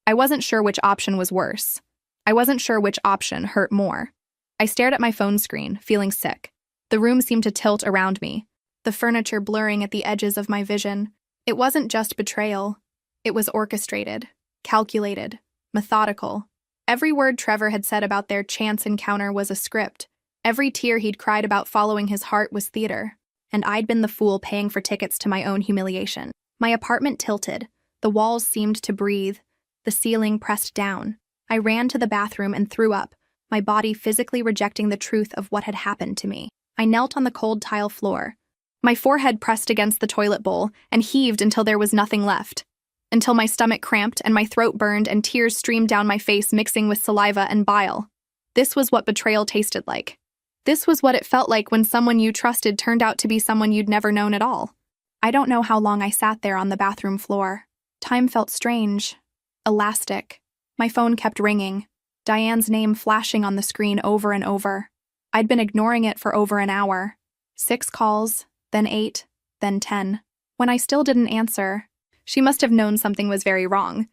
Speaker 1: I wasn't sure which option was worse. I wasn't sure which option hurt more. I stared at my phone screen, feeling sick. The room seemed to tilt around me, the furniture blurring at the edges of my vision. It wasn't just betrayal. It was orchestrated, calculated, methodical. Every word Trevor had said about their chance encounter was a script. Every tear he'd cried about following his heart was theater. And I'd been the fool paying for tickets to my own humiliation. My apartment tilted. The walls seemed to breathe. The ceiling pressed down. I ran to the bathroom and threw up, my body physically rejecting the truth of what had happened to me. I knelt on the cold tile floor. My forehead pressed against the toilet bowl and heaved until there was nothing left. Until my stomach cramped and my throat burned and tears streamed down my face mixing with saliva and bile. This was what betrayal tasted like. This was what it felt like when someone you trusted turned out to be someone you'd never known at all. I don't know how long I sat there on the bathroom floor. Time felt strange, elastic. My phone kept ringing, Diane's name flashing on the screen over and over. I'd been ignoring it for over an hour. 6 calls, then 8, then 10. When I still didn't answer, she must have known something was very wrong.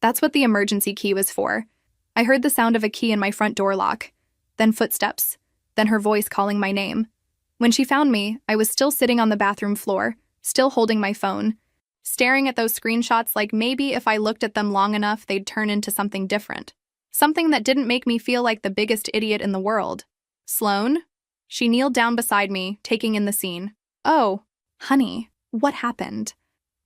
Speaker 1: That's what the emergency key was for. I heard the sound of a key in my front door lock, then footsteps, then her voice calling my name. When she found me, I was still sitting on the bathroom floor, still holding my phone, staring at those screenshots like maybe if I looked at them long enough, they'd turn into something different. Something that didn't make me feel like the biggest idiot in the world. Sloane? She kneeled down beside me, taking in the scene. Oh, honey, what happened?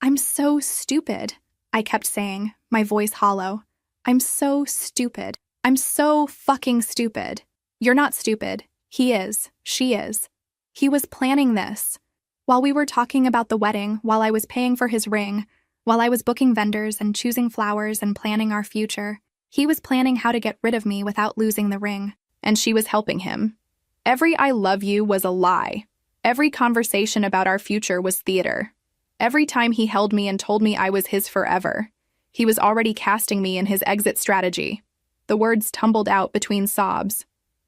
Speaker 1: I'm so stupid. I kept saying, my voice hollow. I'm so stupid. I'm so fucking stupid. You're not stupid. He is. She is. He was planning this. While we were talking about the wedding, while I was paying for his ring, while I was booking vendors and choosing flowers and planning our future, he was planning how to get rid of me without losing the ring. And she was helping him. Every I love you was a lie. Every conversation about our future was theater. Every time he held me and told me I was his forever, he was already casting me in his exit strategy. The words tumbled out between sobs.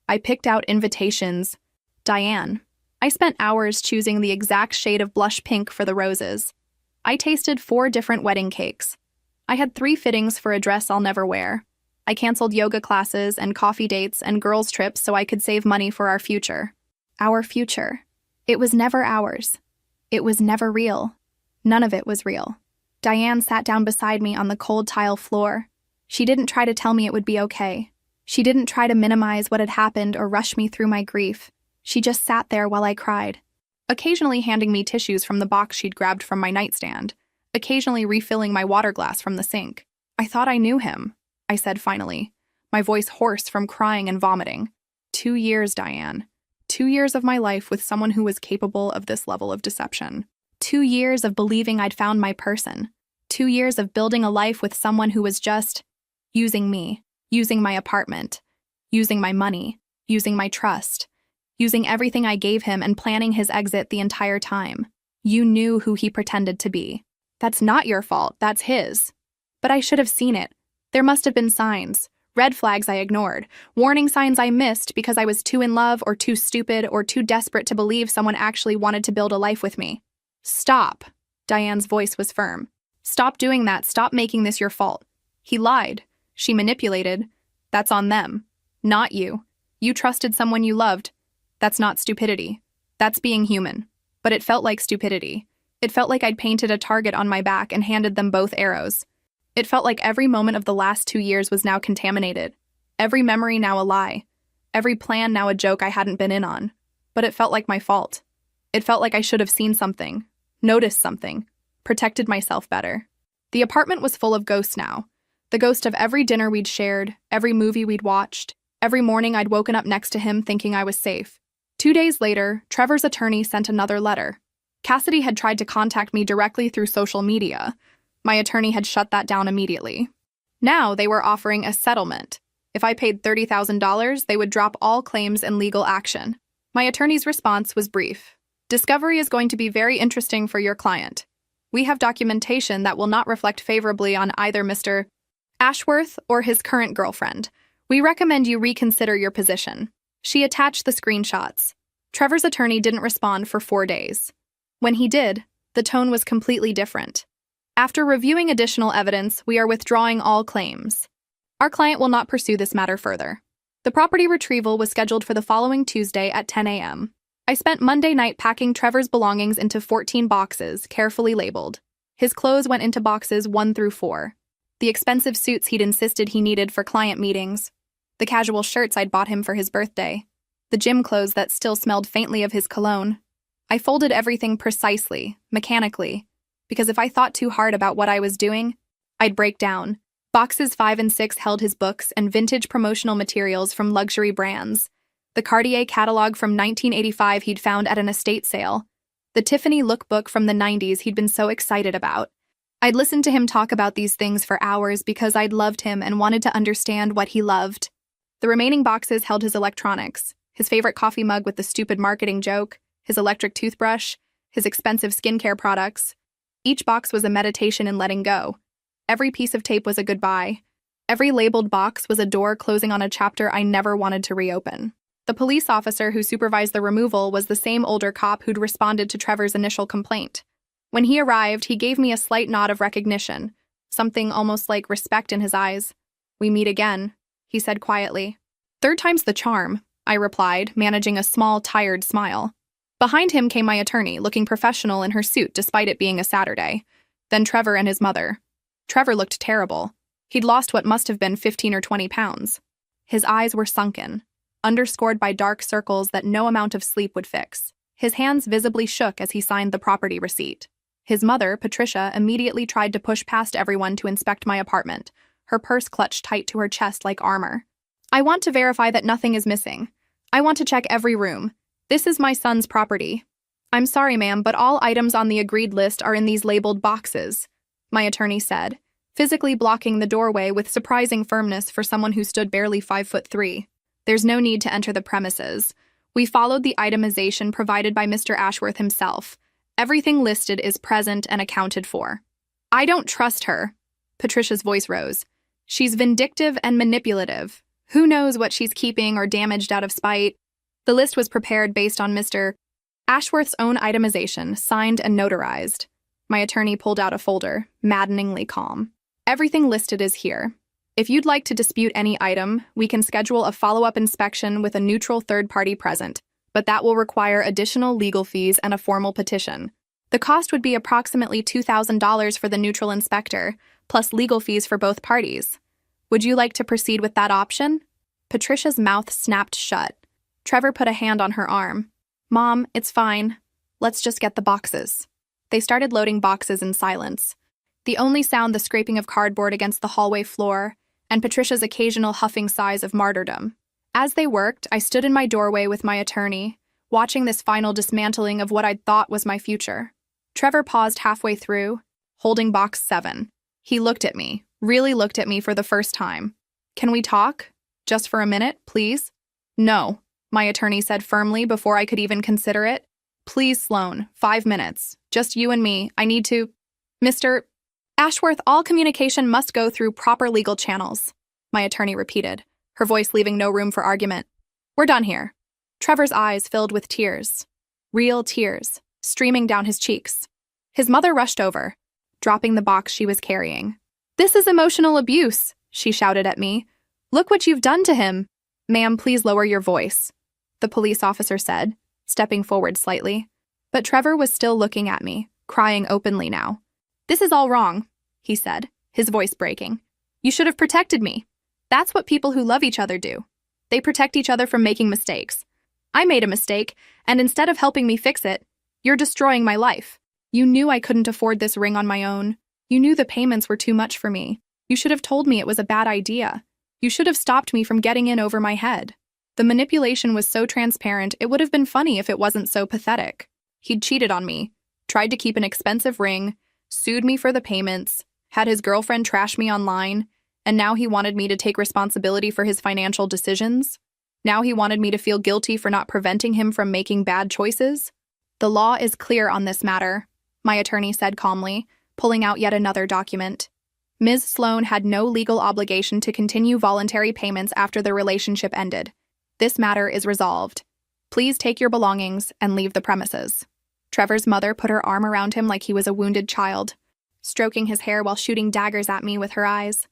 Speaker 1: I picked out invitations. Diane. I spent hours choosing the exact shade of blush pink for the roses. I tasted 4 different wedding cakes. I had 3 fittings for a dress I'll never wear. I canceled yoga classes and coffee dates and girls' trips so I could save money for our future. Our future. It was never ours. It was never real. None of it was real. Diane sat down beside me on the cold tile floor. She didn't try to tell me it would be okay. She didn't try to minimize what had happened or rush me through my grief. She just sat there while I cried, occasionally handing me tissues from the box she'd grabbed from my nightstand, occasionally refilling my water glass from the sink. I thought I knew him, I said finally, my voice hoarse from crying and vomiting. 2 years, Diane. 2 years of my life with someone who was capable of this level of deception. 2 years of believing I'd found my person. 2 years of building a life with someone who was just using me, using my apartment, using my money, using my trust, using everything I gave him and planning his exit the entire time. You knew who he pretended to be. That's not your fault, that's his. But I should have seen it. There must have been signs, red flags I ignored, warning signs I missed because I was too in love or too stupid or too desperate to believe someone actually wanted to build a life with me. Stop. Diane's voice was firm. Stop doing that. Stop making this your fault. He lied. She manipulated. That's on them. Not you. You trusted someone you loved. That's not stupidity. That's being human. But it felt like stupidity. It felt like I'd painted a target on my back and handed them both arrows. It felt like every moment of the last 2 years was now contaminated. Every memory now a lie. Every plan now a joke I hadn't been in on. But it felt like my fault. It felt like I should have seen something, noticed something, protected myself better. The apartment was full of ghosts now. The ghost of every dinner we'd shared, every movie we'd watched, every morning I'd woken up next to him thinking I was safe. 2 days later, Trevor's attorney sent another letter. Cassidy had tried to contact me directly through social media. My attorney had shut that down immediately. Now they were offering a settlement. If I paid $30,000, they would drop all claims and legal action. My attorney's response was brief. Discovery is going to be very interesting for your client. We have documentation that will not reflect favorably on either Mr. Ashworth or his current girlfriend. We recommend you reconsider your position. She attached the screenshots. Trevor's attorney didn't respond for 4 days. When he did, the tone was completely different. After reviewing additional evidence, we are withdrawing all claims. Our client will not pursue this matter further. The property retrieval was scheduled for the following Tuesday at 10 a.m. I spent Monday night packing Trevor's belongings into 14 boxes, carefully labeled. His clothes went into boxes 1 through 4. The expensive suits he'd insisted he needed for client meetings. The casual shirts I'd bought him for his birthday. The gym clothes that still smelled faintly of his cologne. I folded everything precisely, mechanically, because if I thought too hard about what I was doing, I'd break down. Boxes 5 and 6 held his books and vintage promotional materials from luxury brands. The Cartier catalog from 1985 he'd found at an estate sale. The Tiffany lookbook from the 90s he'd been so excited about. I'd listened to him talk about these things for hours because I'd loved him and wanted to understand what he loved. The remaining boxes held his electronics, his favorite coffee mug with the stupid marketing joke, his electric toothbrush, his expensive skincare products. Each box was a meditation in letting go. Every piece of tape was a goodbye. Every labeled box was a door closing on a chapter I never wanted to reopen. The police officer who supervised the removal was the same older cop who'd responded to Trevor's initial complaint. When he arrived, he gave me a slight nod of recognition, something almost like respect in his eyes. "We meet again," he said quietly. "Third time's the charm," I replied, managing a small, tired smile. Behind him came my attorney, looking professional in her suit despite it being a Saturday. Then Trevor and his mother. Trevor looked terrible. He'd lost what must have been 15 or 20 pounds. His eyes were sunken, underscored by dark circles that no amount of sleep would fix. His hands visibly shook as he signed the property receipt. His mother, Patricia, immediately tried to push past everyone to inspect my apartment, her purse clutched tight to her chest like armor. I want to verify that nothing is missing. I want to check every room. This is my son's property. I'm sorry, ma'am, but all items on the agreed list are in these labeled boxes, my attorney said, physically blocking the doorway with surprising firmness for someone who stood barely 5'3". There's no need to enter the premises. We followed the itemization provided by Mr. Ashworth himself. Everything listed is present and accounted for. I don't trust her. Patricia's voice rose. She's vindictive and manipulative. Who knows what she's keeping or damaged out of spite? The list was prepared based on Mr. Ashworth's own itemization, signed and notarized. My attorney pulled out a folder, maddeningly calm. Everything listed is here. If you'd like to dispute any item, we can schedule a follow-up inspection with a neutral third party present, but that will require additional legal fees and a formal petition. The cost would be approximately $2,000 for the neutral inspector, plus legal fees for both parties. Would you like to proceed with that option? Patricia's mouth snapped shut. Trevor put a hand on her arm. Mom, it's fine. Let's just get the boxes. They started loading boxes in silence. The only sound the scraping of cardboard against the hallway floor, and Patricia's occasional huffing sighs of martyrdom. As they worked, I stood in my doorway with my attorney, watching this final dismantling of what I'd thought was my future. Trevor paused halfway through, holding box 7. He looked at me, really looked at me for the first time. Can we talk? Just for a minute, please? No, my attorney said firmly before I could even consider it. Please, Sloan, 5 minutes. Just you and me. I need to… Mr. Ashworth, all communication must go through proper legal channels, my attorney repeated, her voice leaving no room for argument. We're done here. Trevor's eyes filled with tears. Real tears, streaming down his cheeks. His mother rushed over, dropping the box she was carrying. This is emotional abuse, she shouted at me. Look what you've done to him. Ma'am, please lower your voice, the police officer said, stepping forward slightly. But Trevor was still looking at me, crying openly now. This is all wrong, he said, his voice breaking. You should have protected me. That's what people who love each other do. They protect each other from making mistakes. I made a mistake, and instead of helping me fix it, you're destroying my life. You knew I couldn't afford this ring on my own. You knew the payments were too much for me. You should have told me it was a bad idea. You should have stopped me from getting in over my head. The manipulation was so transparent, it would have been funny if it wasn't so pathetic. He'd cheated on me, tried to keep an expensive ring, sued me for the payments, had his girlfriend trash me online, and now he wanted me to take responsibility for his financial decisions? Now he wanted me to feel guilty for not preventing him from making bad choices? The law is clear on this matter, my attorney said calmly, pulling out yet another document. Ms. Sloan had no legal obligation to continue voluntary payments after the relationship ended. This matter is resolved. Please take your belongings and leave the premises. Trevor's mother put her arm around him like he was a wounded child, stroking his hair while shooting daggers at me with her eyes.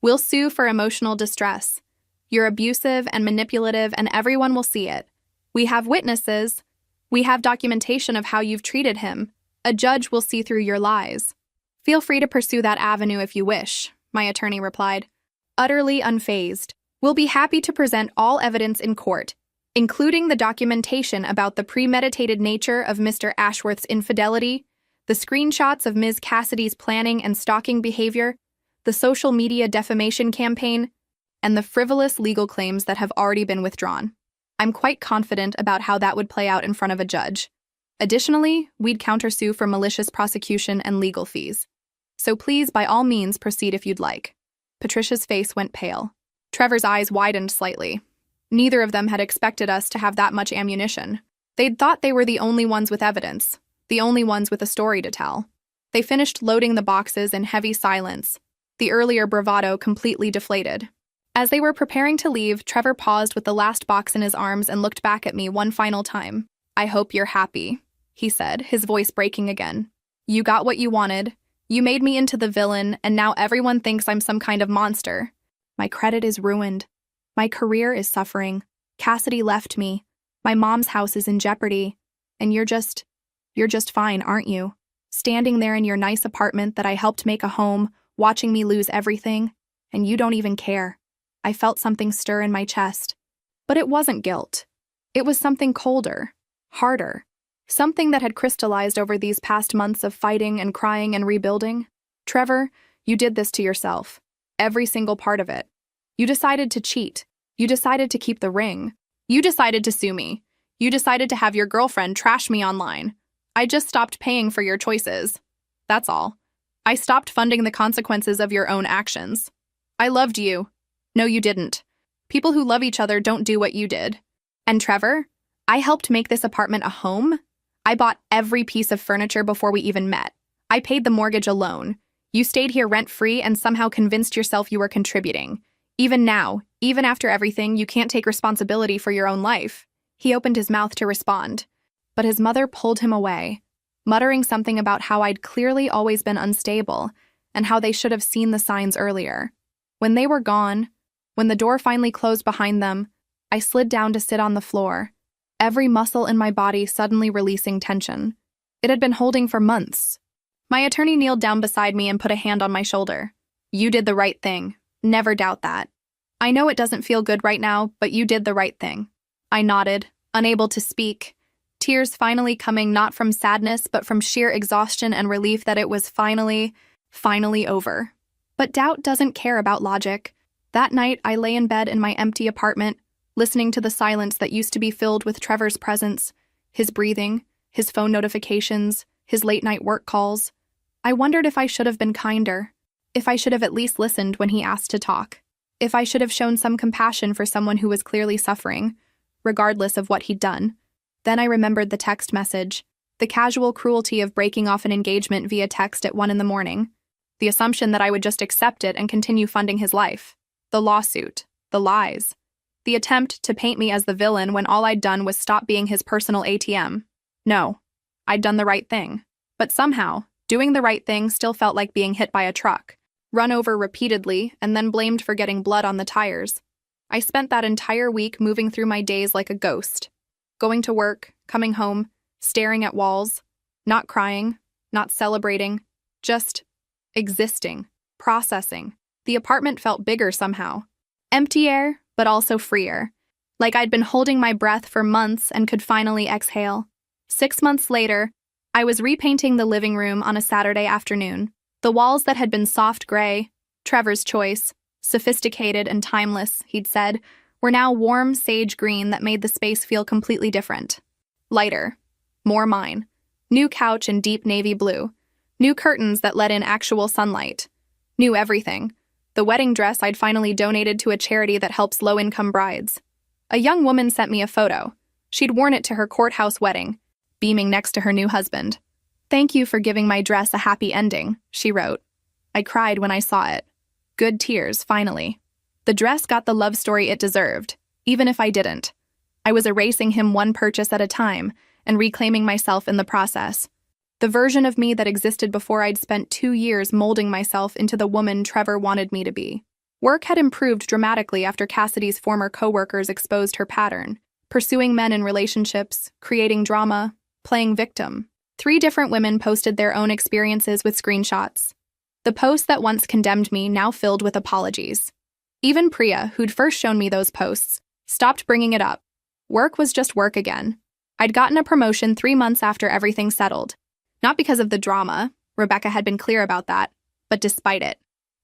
Speaker 1: We'll sue for emotional distress. You're abusive and manipulative, and everyone will see it. We have witnesses. We have documentation of how you've treated him. A judge will see through your lies. Feel free to pursue that avenue if you wish, my attorney replied, utterly unfazed. We'll be happy to present all evidence in court, including the documentation about the premeditated nature of Mr. Ashworth's infidelity, the screenshots of Ms. Cassidy's planning and stalking behavior, the social media defamation campaign, and the frivolous legal claims that have already been withdrawn. I'm quite confident about how that would play out in front of a judge. Additionally, we'd countersue for malicious prosecution and legal fees. So please, by all means, proceed if you'd like. Patricia's face went pale. Trevor's eyes widened slightly. Neither of them had expected us to have that much ammunition. They'd thought they were the only ones with evidence, the only ones with a story to tell. They finished loading the boxes in heavy silence, the earlier bravado completely deflated. As they were preparing to leave, Trevor paused with the last box in his arms and looked back at me one final time. I hope you're happy, he said, his voice breaking again. You got what you wanted. You made me into the villain, and now everyone thinks I'm some kind of monster. My credit is ruined. My career is suffering. Cassidy left me. My mom's house is in jeopardy. And you're just fine, aren't you? Standing there in your nice apartment that I helped make a home, watching me lose everything, and you don't even care. I felt something stir in my chest. But it wasn't guilt. It was something colder, harder. Something that had crystallized over these past months of fighting and crying and rebuilding. Trevor, you did this to yourself. Every single part of it. You decided to cheat. You decided to keep the ring. You decided to sue me. You decided to have your girlfriend trash me online. I just stopped paying for your choices. That's all. I stopped funding the consequences of your own actions. I loved you. No, you didn't. People who love each other don't do what you did. And Trevor, I helped make this apartment a home. I bought every piece of furniture before we even met. I paid the mortgage alone. You stayed here rent-free and somehow convinced yourself you were contributing. Even now, even after everything, you can't take responsibility for your own life. He opened his mouth to respond, but his mother pulled him away, muttering something about how I'd clearly always been unstable and how they should have seen the signs earlier. When they were gone, when the door finally closed behind them, I slid down to sit on the floor, every muscle in my body suddenly releasing tension. It had been holding for months. My attorney kneeled down beside me and put a hand on my shoulder. You did the right thing. Never doubt that. I know it doesn't feel good right now, but you did the right thing. I nodded, unable to speak, tears finally coming not from sadness but from sheer exhaustion and relief that it was finally over. But doubt doesn't care about logic. That night, I lay in bed in my empty apartment, listening to the silence that used to be filled with Trevor's presence, his breathing, his phone notifications, his late-night work calls. I wondered if I should have been kinder, if I should have at least listened when he asked to talk, if I should have shown some compassion for someone who was clearly suffering, regardless of what he'd done. Then I remembered the text message, the casual cruelty of breaking off an engagement via text at 1 a.m, the assumption that I would just accept it and continue funding his life, the lawsuit, the lies, the attempt to paint me as the villain when all I'd done was stop being his personal ATM. No, I'd done the right thing. But somehow, doing the right thing still felt like being hit by a truck, run over repeatedly, and then blamed for getting blood on the tires. I spent that entire week moving through my days like a ghost, going to work, coming home, staring at walls, not crying, not celebrating, just existing, processing. The apartment felt bigger somehow. Emptier, but also freer. Like I'd been holding my breath for months and could finally exhale. 6 months later, I was repainting the living room on a Saturday afternoon. The walls that had been soft gray, Trevor's choice, sophisticated and timeless, he'd said, were now warm sage green that made the space feel completely different. Lighter. More mine. New couch in deep navy blue. New curtains that let in actual sunlight. New everything. The wedding dress I'd finally donated to a charity that helps low-income brides. A young woman sent me a photo. She'd worn it to her courthouse wedding, beaming next to her new husband. "Thank you for giving my dress a happy ending," she wrote. I cried when I saw it. Good tears, finally. The dress got the love story it deserved, even if I didn't. I was erasing him one purchase at a time and reclaiming myself in the process. The version of me that existed before I'd spent 2 years molding myself into the woman Trevor wanted me to be. Work had improved dramatically after Cassidy's former coworkers exposed her pattern, pursuing men in relationships, creating drama, playing victim. 3 different women posted their own experiences with screenshots. The posts that once condemned me now filled with apologies. Even Priya, who'd first shown me those posts, stopped bringing it up. Work was just work again. I'd gotten a promotion 3 months after everything settled. Not because of the drama, Rebecca had been clear about that, but despite it.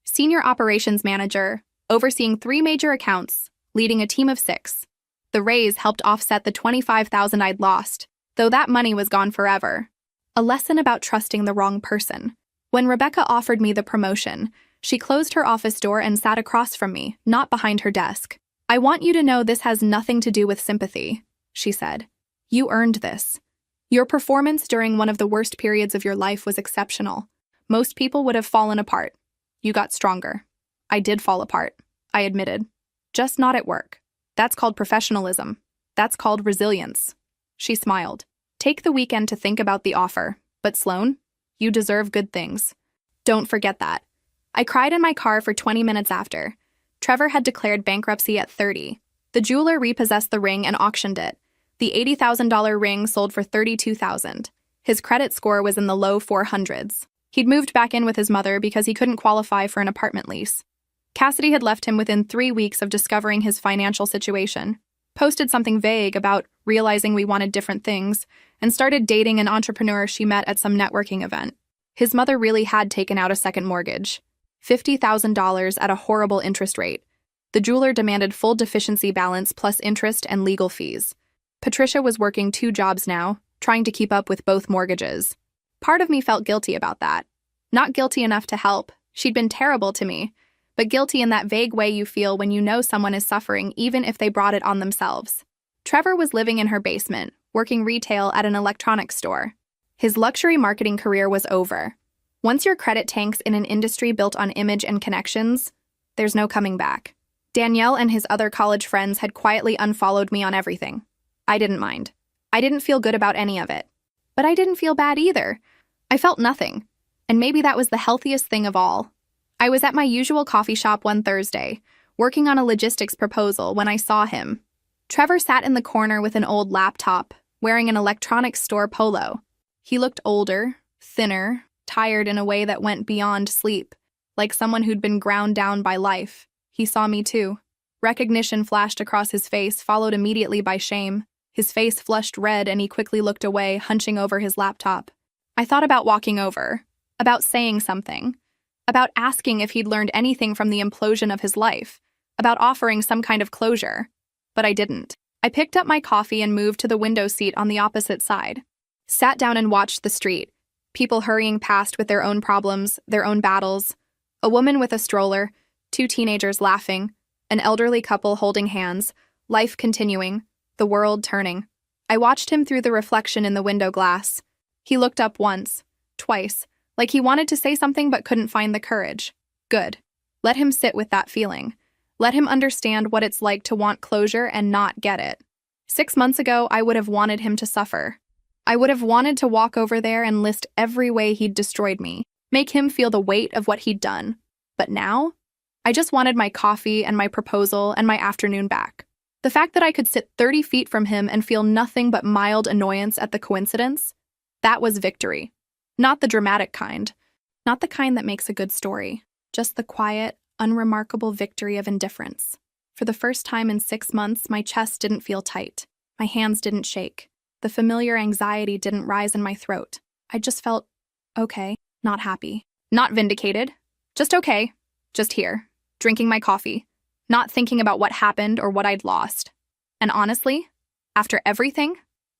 Speaker 1: Senior operations manager, overseeing 3 major accounts, leading a team of 6. The raise helped offset the $25,000 I'd lost, though that money was gone forever. A lesson about trusting the wrong person. When Rebecca offered me the promotion, she closed her office door and sat across from me, not behind her desk. "I want you to know this has nothing to do with sympathy," she said. "You earned this. Your performance during one of the worst periods of your life was exceptional. Most people would have fallen apart. You got stronger." I did fall apart, I admitted. Just not at work. That's called professionalism. That's called resilience. She smiled. "Take the weekend to think about the offer. But Sloan, you deserve good things. Don't forget that." I cried in my car for 20 minutes after. Trevor had declared bankruptcy at 30. The jeweler repossessed the ring and auctioned it. The $80,000 ring sold for $32,000. His credit score was in the low 400s. He'd moved back in with his mother because he couldn't qualify for an apartment lease. Cassidy had left him within 3 weeks of discovering his financial situation. posted something vague about realizing we wanted different things, and started dating an entrepreneur she met at some networking event. His mother really had taken out a second mortgage, $50,000 at a horrible interest rate. The jeweler demanded full deficiency balance plus interest and legal fees. Patricia was working 2 jobs now, trying to keep up with both mortgages. Part of me felt guilty about that. Not guilty enough to help. She'd been terrible to me, but guilty in that vague way you feel when you know someone is suffering even if they brought it on themselves. Trevor was living in her basement, working retail at an electronics store. His luxury marketing career was over. Once your credit tanks in an industry built on image and connections, there's no coming back. Danielle and his other college friends had quietly unfollowed me on everything. I didn't mind. I didn't feel good about any of it. But I didn't feel bad either. I felt nothing. And maybe that was the healthiest thing of all. I was at my usual coffee shop one Thursday, working on a logistics proposal when I saw him. Trevor sat in the corner with an old laptop, wearing an electronics store polo. He looked older, thinner, tired in a way that went beyond sleep, like someone who'd been ground down by life. He saw me too. Recognition flashed across his face, followed immediately by shame. His face flushed red and he quickly looked away, hunching over his laptop. I thought about walking over, about saying something, about asking if he'd learned anything from the implosion of his life, about offering some kind of closure. But I didn't. I picked up my coffee and moved to the window seat on the opposite side. Sat down and watched the street. People hurrying past with their own problems, their own battles. A woman with a stroller, 2 teenagers laughing, an elderly couple holding hands, life continuing, the world turning. I watched him through the reflection in the window glass. He looked up once, twice, like he wanted to say something but couldn't find the courage. Good. Let him sit with that feeling. Let him understand what it's like to want closure and not get it. 6 months ago, I would have wanted him to suffer. I would have wanted to walk over there and list every way he'd destroyed me, make him feel the weight of what he'd done. But now, I just wanted my coffee and my proposal and my afternoon back. The fact that I could sit 30 feet from him and feel nothing but mild annoyance at the coincidence, that was victory. Not the dramatic kind. Not the kind that makes a good story. Just the quiet, unremarkable victory of indifference. For the first time in 6 months, my chest didn't feel tight. My hands didn't shake. The familiar anxiety didn't rise in my throat. I just felt okay, not happy. Not vindicated. Just okay. Just here, drinking my coffee. Not thinking about what happened or what I'd lost. And honestly, after everything,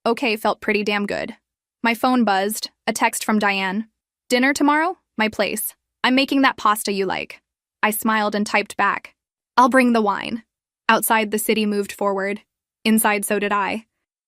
Speaker 1: okay felt pretty damn good. My phone buzzed, a text from Diane. Dinner tomorrow? My place. I'm making that pasta you like. I smiled and typed back. I'll bring the wine. Outside, the city moved forward. Inside, so did I.